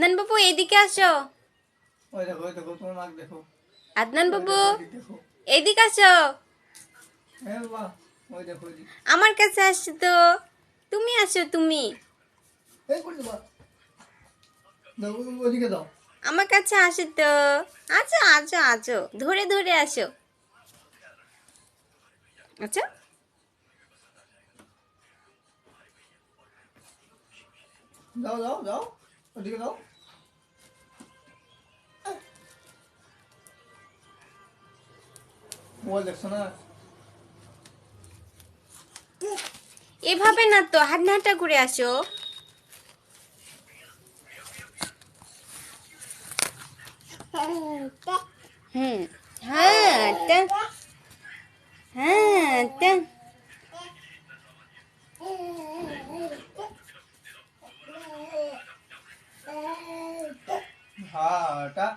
আদনান বাবু এইদিকে আসো। ওই দেখো তোমার মাকে দেখো। আদনান বাবু দেখো এইদিকে আসো। হ্যাঁ বাবা, ওই দেখো আমার কাছে আসো তো। তুমি আসো তুমি। এই করে দেবা, দাও ওদিকে দাও। আমার কাছে আসো তো। আছো আছো আছো, ধরে ধরে আসো। আচ্ছা দাও দাও দাও, ওদিকে দাও। মোবাইল দেখছো না? এভাবে না তো, হাঁটা করে আসো। হুম, হ্যাঁ হ্যাঁ হাঁটা